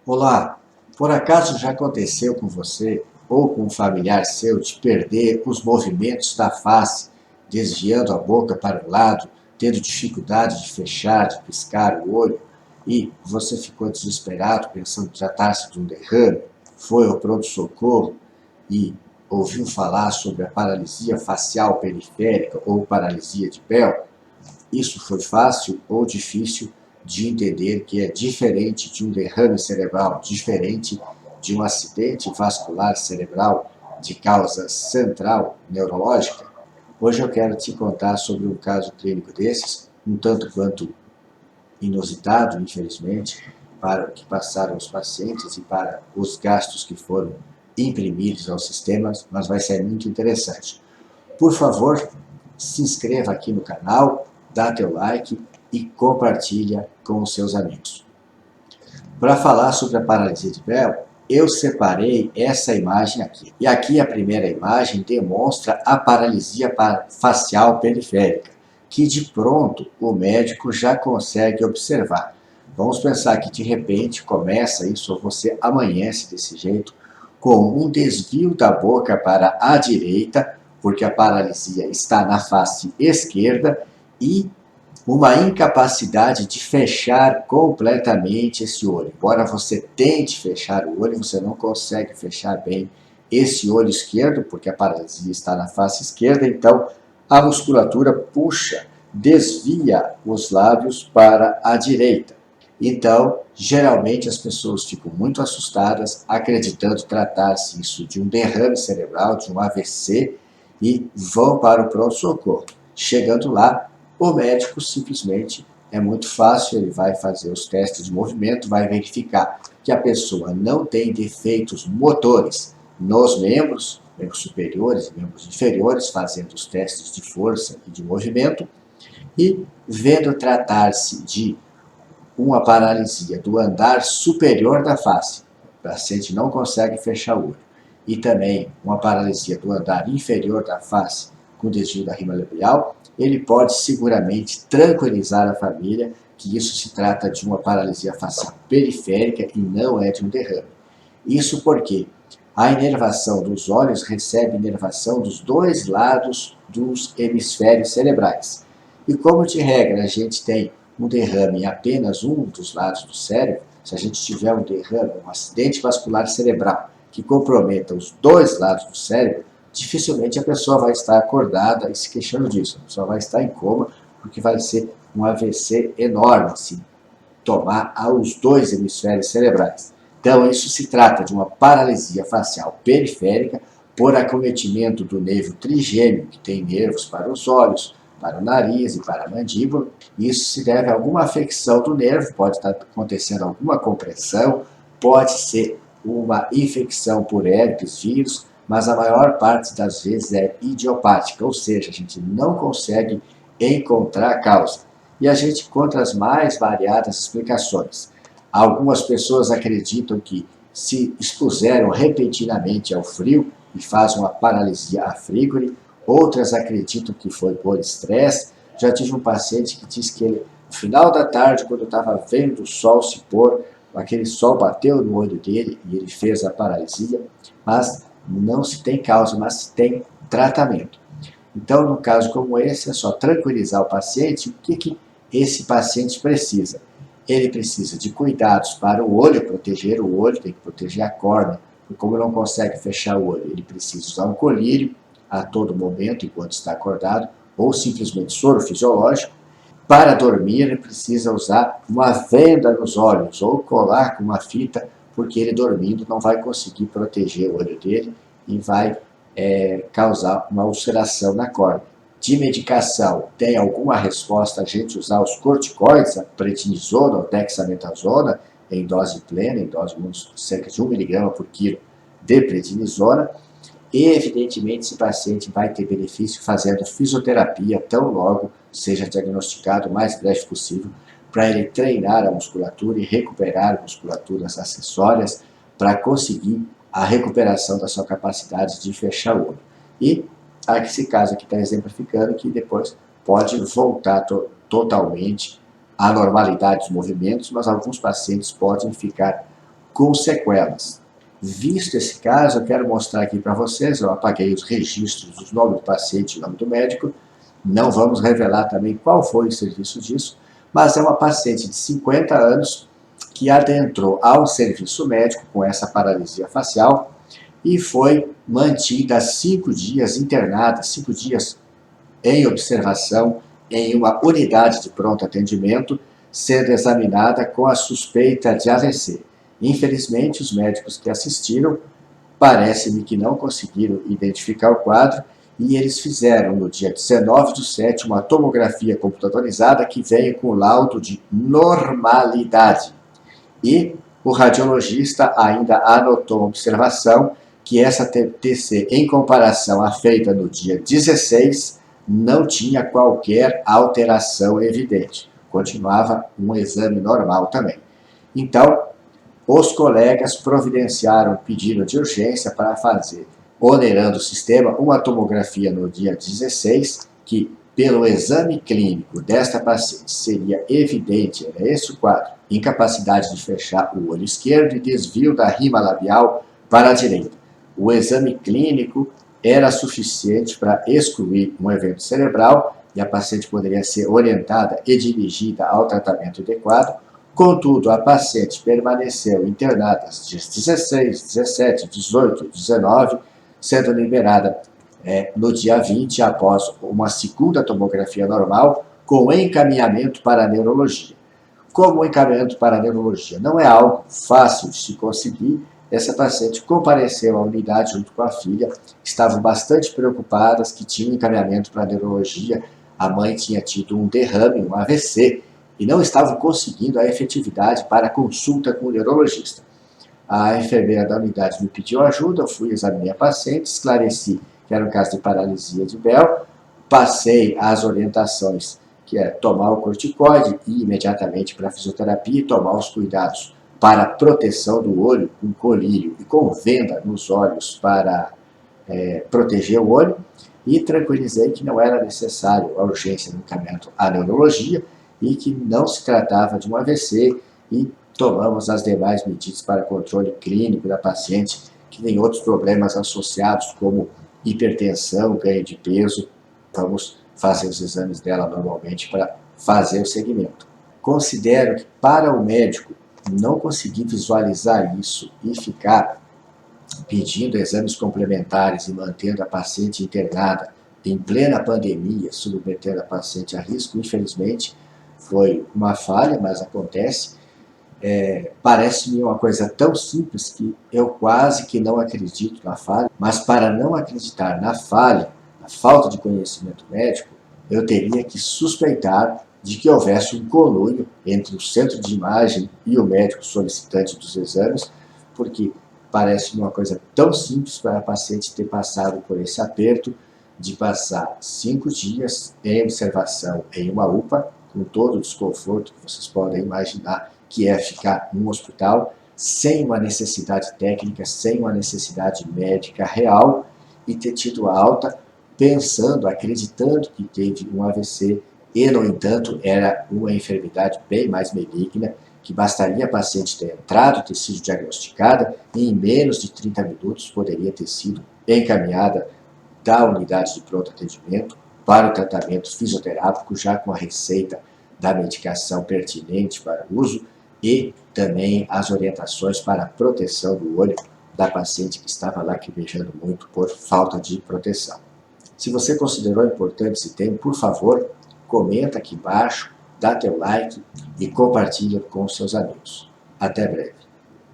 Olá, por acaso já aconteceu com você ou com um familiar seu de perder os movimentos da face, desviando a boca para o lado, tendo dificuldade de fechar, de piscar o olho, e você ficou desesperado pensando que tratasse de um derrame, foi ao pronto-socorro e ouviu falar sobre a paralisia facial periférica ou paralisia de Bell? Isso foi fácil ou difícil de entender que é diferente de um derrame cerebral, diferente de um acidente vascular cerebral de causa central neurológica? Hoje eu quero te contar sobre um caso clínico desses, um tanto quanto inusitado, infelizmente, para o que passaram os pacientes e para os gastos que foram imprimidos aos sistemas, mas vai ser muito interessante. Por favor, se inscreva aqui no canal, dá teu like e compartilha com os seus amigos. Para falar sobre a paralisia de Bell, eu separei essa imagem aqui. E aqui a primeira imagem demonstra a paralisia facial periférica, que de pronto o médico já consegue observar. Vamos pensar que de repente começa isso, ou você amanhece desse jeito, com um desvio da boca para a direita, porque a paralisia está na face esquerda, e uma incapacidade de fechar completamente esse olho. Embora você tente fechar o olho, você não consegue fechar bem esse olho esquerdo, porque a paralisia está na face esquerda, então a musculatura puxa, desvia os lábios para a direita. Então, geralmente as pessoas ficam muito assustadas, acreditando tratar-se isso de um derrame cerebral, de um AVC, e vão para o pronto-socorro. Chegando lá, o médico simplesmente é muito fácil, ele vai fazer os testes de movimento, vai verificar que a pessoa não tem defeitos motores nos membros superiores e membros inferiores, fazendo os testes de força e de movimento, e vendo tratar-se de uma paralisia do andar superior da face, o paciente não consegue fechar o olho, e também uma paralisia do andar inferior da face com desvio da rima labial, ele pode seguramente tranquilizar a família que isso se trata de uma paralisia facial periférica e não é de um derrame. Isso porque a inervação dos olhos recebe inervação dos dois lados dos hemisférios cerebrais. E como de regra a gente tem um derrame em apenas um dos lados do cérebro, se a gente tiver um derrame, um acidente vascular cerebral que comprometa os dois lados do cérebro, dificilmente a pessoa vai estar acordada e se queixando disso. A pessoa vai estar em coma, porque vai ser um AVC enorme se tomar aos dois hemisférios cerebrais. Então, isso se trata de uma paralisia facial periférica por acometimento do nervo trigêmeo, que tem nervos para os olhos, para o nariz e para a mandíbula. Isso se deve a alguma afecção do nervo, pode estar acontecendo alguma compressão, pode ser uma infecção por herpes vírus, mas a maior parte das vezes é idiopática, ou seja, a gente não consegue encontrar a causa. E a gente encontra as mais variadas explicações. Algumas pessoas acreditam que se expuseram repentinamente ao frio e faz uma paralisia afrígore, outras acreditam que foi por estresse. Já tive um paciente que disse que ele, no final da tarde, quando estava vendo o sol se pôr, aquele sol bateu no olho dele e ele fez a paralisia, mas não se tem causa, mas se tem tratamento. Então, no caso como esse, é só tranquilizar o paciente. O que esse paciente precisa? Ele precisa de cuidados para o olho, proteger o olho, tem que proteger a córnea, porque como não consegue fechar o olho, ele precisa usar um colírio a todo momento, enquanto está acordado, ou simplesmente soro fisiológico. Para dormir, ele precisa usar uma venda nos olhos, ou colar com uma fita, porque ele dormindo não vai conseguir proteger o olho dele e vai causar uma ulceração na córnea. De medicação, tem alguma resposta a gente usar os corticoides, a prednisona ou dexametasona, em dose plena, em dose de cerca de 1 miligrama por quilo de prednisona, e evidentemente esse paciente vai ter benefício fazendo fisioterapia tão logo seja diagnosticado o mais breve possível, para ele treinar a musculatura e recuperar musculaturas acessórias para conseguir a recuperação da sua capacidade de fechar o olho. E esse caso aqui está exemplificando que depois pode voltar totalmente à normalidade dos movimentos, mas alguns pacientes podem ficar com sequelas. Visto esse caso, eu quero mostrar aqui para vocês, eu apaguei os registros dos nomes do paciente e nome do médico, não vamos revelar também qual foi o serviço disso, mas é uma paciente de 50 anos que adentrou ao serviço médico com essa paralisia facial e foi mantida 5 dias internada, 5 dias em observação em uma unidade de pronto atendimento, sendo examinada com a suspeita de AVC. Infelizmente, os médicos que assistiram, parece-me que não conseguiram identificar o quadro, e eles fizeram no dia 19/7 uma tomografia computadorizada que veio com laudo de normalidade. E o radiologista ainda anotou uma observação que essa TC, em comparação à feita no dia 16, não tinha qualquer alteração evidente. Continuava um exame normal também. Então, os colegas providenciaram pedido de urgência para fazer, onerando o sistema, uma tomografia no dia 16, que pelo exame clínico desta paciente seria evidente, era esse o quadro, incapacidade de fechar o olho esquerdo e desvio da rima labial para a direita. O exame clínico era suficiente para excluir um evento cerebral e a paciente poderia ser orientada e dirigida ao tratamento adequado. Contudo, a paciente permaneceu internada dias 16, 17, 18, 19, sendo liberada no dia 20, após uma segunda tomografia normal, com encaminhamento para a neurologia. Como o encaminhamento para a neurologia não é algo fácil de se conseguir, essa paciente compareceu à unidade junto com a filha, estavam bastante preocupadas que tinha encaminhamento para a neurologia, a mãe tinha tido um derrame, um AVC, e não estavam conseguindo a efetividade para a consulta com o neurologista. A enfermeira da unidade me pediu ajuda, eu fui, examinei a paciente, esclareci que era um caso de paralisia de Bell, passei as orientações, que é tomar o corticoide e ir imediatamente para a fisioterapia e tomar os cuidados para a proteção do olho, com colírio e com venda nos olhos para proteger o olho, e tranquilizei que não era necessário a urgência do encaminhamento à neurologia e que não se tratava de um AVC, e tomamos as demais medidas para controle clínico da paciente, que tem outros problemas associados, como hipertensão, ganho de peso. Vamos fazer os exames dela normalmente para fazer o segmento. Considero que para o médico não conseguir visualizar isso e ficar pedindo exames complementares e mantendo a paciente internada em plena pandemia, submetendo a paciente a risco, infelizmente, foi uma falha, mas acontece. Parece-me uma coisa tão simples que eu quase que não acredito na falha, mas para não acreditar na falha, na falta de conhecimento médico, eu teria que suspeitar de que houvesse um conluio entre o centro de imagem e o médico solicitante dos exames, porque parece uma coisa tão simples para a paciente ter passado por esse aperto de passar 5 dias em observação em uma UPA, com todo o desconforto que vocês podem imaginar que é ficar num hospital, sem uma necessidade técnica, sem uma necessidade médica real, e ter tido alta pensando, acreditando que teve um AVC, e, no entanto, era uma enfermidade bem mais maligna, que bastaria a paciente ter entrado, ter sido diagnosticada, e em menos de 30 minutos poderia ter sido encaminhada da unidade de pronto atendimento para o tratamento fisioterápico, já com a receita da medicação pertinente para o uso e também as orientações para a proteção do olho da paciente que estava lacrimejando muito por falta de proteção. Se você considerou importante esse tema, por favor, comenta aqui embaixo, dá teu like e compartilha com seus amigos. Até breve.